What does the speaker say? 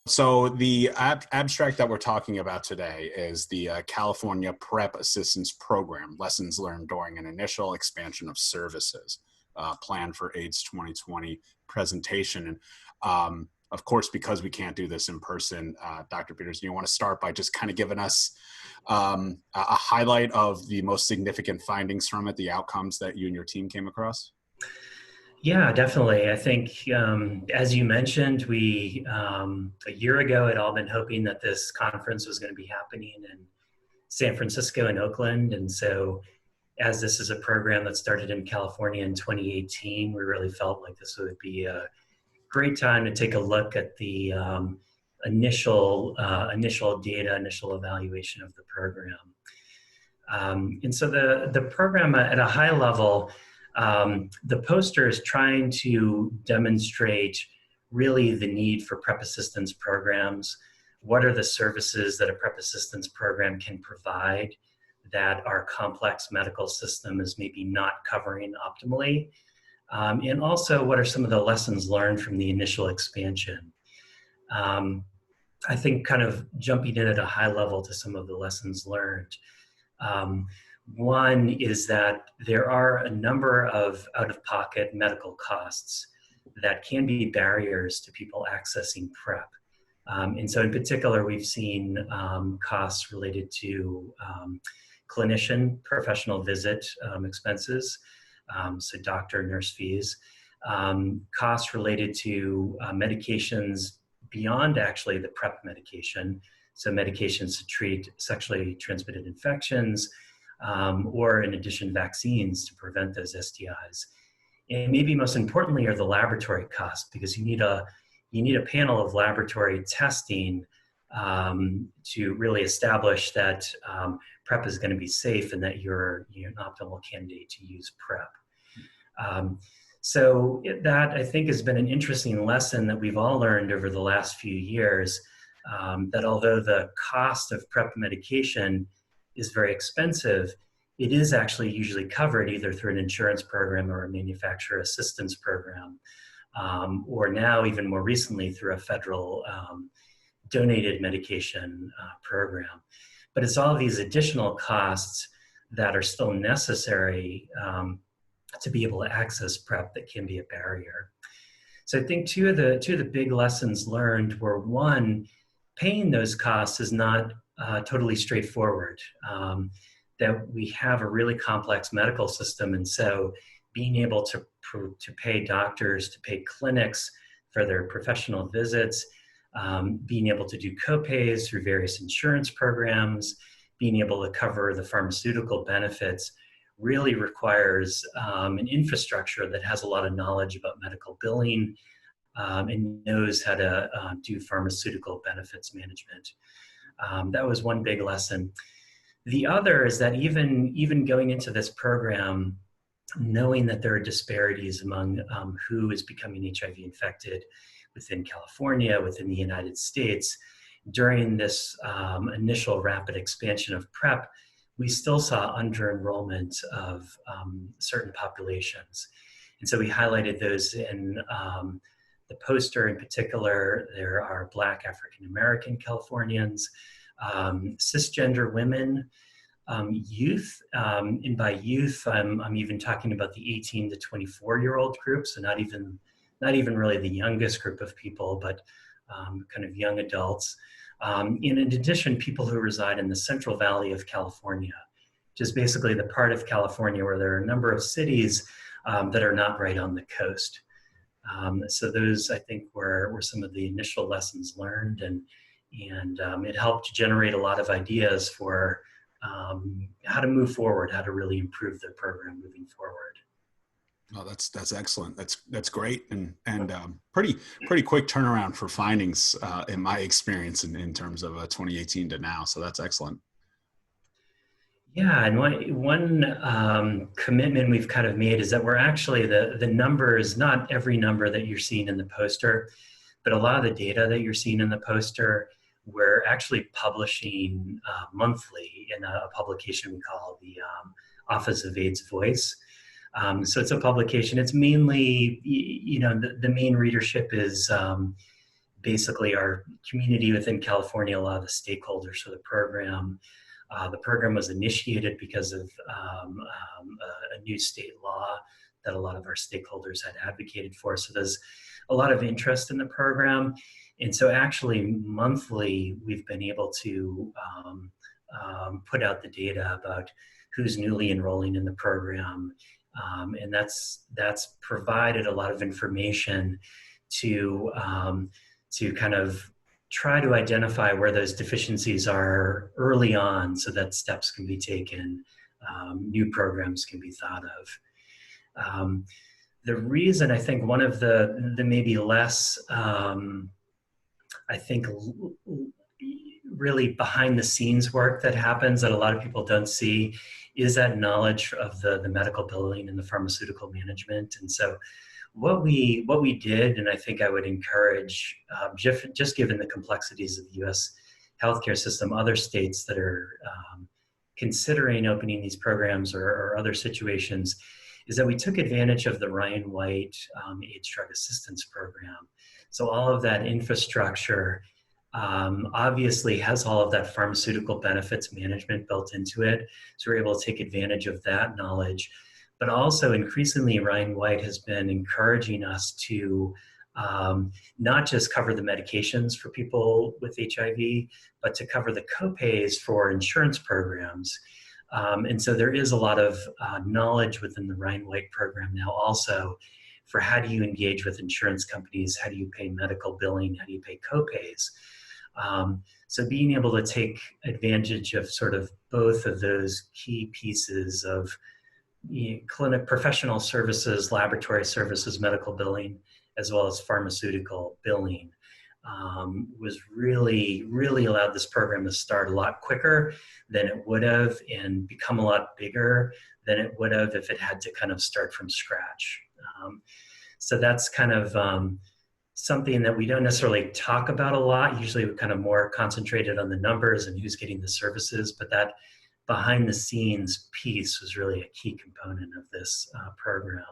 So the abstract that we're talking about today is the California PrEP Assistance Program, Lessons Learned During an Initial Expansion of Services, Plan for AIDS 2020 presentation. And of course, because we can't do this in person, Dr. Peters, do you want to start by just kind of giving us a highlight of the most significant findings from it, the outcomes that you and your team came across? Yeah, definitely. I think, as you mentioned, we a year ago had all been hoping that this conference was going to be happening in San Francisco and Oakland. And so as this is a program that started in California in 2018, we really felt like this would be a great time to take a look at the initial data, initial evaluation of the program. And so the program at a high level, the poster is trying to demonstrate really the need for PrEP assistance programs. What are the services that a PrEP assistance program can provide that our complex medical system is maybe not covering optimally? And also, what are some of the lessons learned from the initial expansion? I think kind of jumping in at a high level to some of the lessons learned. One is that there are a number of out-of-pocket medical costs that can be barriers to people accessing PrEP. And so in particular, we've seen costs related to clinician professional visit expenses, so doctor, nurse fees, costs related to medications beyond actually the PrEP medication, so medications to treat sexually transmitted infections, or in addition, vaccines to prevent those STIs. And maybe most importantly are the laboratory costs, because you need a panel of laboratory testing to really establish that PrEP is going to be safe and that you're an optimal candidate to use PrEP. So that, I think, has been an interesting lesson that we've all learned over the last few years, that although the cost of PrEP medication is very expensive, it is actually usually covered either through an insurance program or a manufacturer assistance program, or now even more recently through a federal donated medication program. But it's all of these additional costs that are still necessary to be able to access PrEP that can be a barrier. So I think two of the big lessons learned were, one, paying those costs is not totally straightforward. That we have a really complex medical system, and so being able to pay doctors, to pay clinics for their professional visits, being able to do co-pays through various insurance programs, being able to cover the pharmaceutical benefits really requires an infrastructure that has a lot of knowledge about medical billing and knows how to do pharmaceutical benefits management. That was one big lesson. The other is that even going into this program, knowing that there are disparities among who is becoming HIV infected within California, within the United States, during this initial rapid expansion of PrEP, we still saw under-enrollment of certain populations. And so we highlighted those in the poster. In particular, there are Black African-American Californians, cisgender women, youth, and by youth, I'm even talking about the 18 to 24-year-old group, so not even really the youngest group of people, but kind of young adults. In addition, people who reside in the Central Valley of California, which is basically the part of California where there are a number of cities that are not right on the coast. So those, I think, were some of the initial lessons learned, and it helped generate a lot of ideas for how to move forward, how to really improve the program moving forward. Oh, that's excellent. That's great, and pretty quick turnaround for findings in my experience in terms of 2018 to now. So that's excellent. Yeah, and one commitment we've kind of made is that we're actually the numbers, not every number that you're seeing in the poster, but a lot of the data that you're seeing in the poster, we're actually publishing monthly in a publication we call the Office of AIDS Voice. So it's a publication. It's mainly, the main readership is basically our community within California, a lot of the stakeholders for the program. The program was initiated because of a new state law that a lot of our stakeholders had advocated for. So there's a lot of interest in the program. And so actually monthly, we've been able to put out the data about who's newly enrolling in the program. And that's provided a lot of information to kind of try to identify where those deficiencies are early on so that steps can be taken, new programs can be thought of. The reason I think one of the maybe less, I think really behind the scenes work that happens that a lot of people don't see is that knowledge of the medical billing and the pharmaceutical management. And so what we did, and I think I would encourage, just given the complexities of the U.S. healthcare system, other states that are considering opening these programs or other situations, is that we took advantage of the Ryan White AIDS Drug Assistance Program. So all of that infrastructure obviously has all of that pharmaceutical benefits management built into it. So we're able to take advantage of that knowledge. But also increasingly, Ryan White has been encouraging us to not just cover the medications for people with HIV, but to cover the copays for insurance programs. And so there is a lot of knowledge within the Ryan White program now also for how do you engage with insurance companies, how do you pay medical billing, how do you pay copays. So being able to take advantage of sort of both of those key pieces of clinic professional services, laboratory services, medical billing, as well as pharmaceutical billing, was really allowed this program to start a lot quicker than it would have and become a lot bigger than it would have if it had to kind of start from scratch. So that's kind of something that we don't necessarily talk about a lot. Usually we're kind of more concentrated on the numbers and who's getting the services, but that behind the scenes piece was really a key component of this program.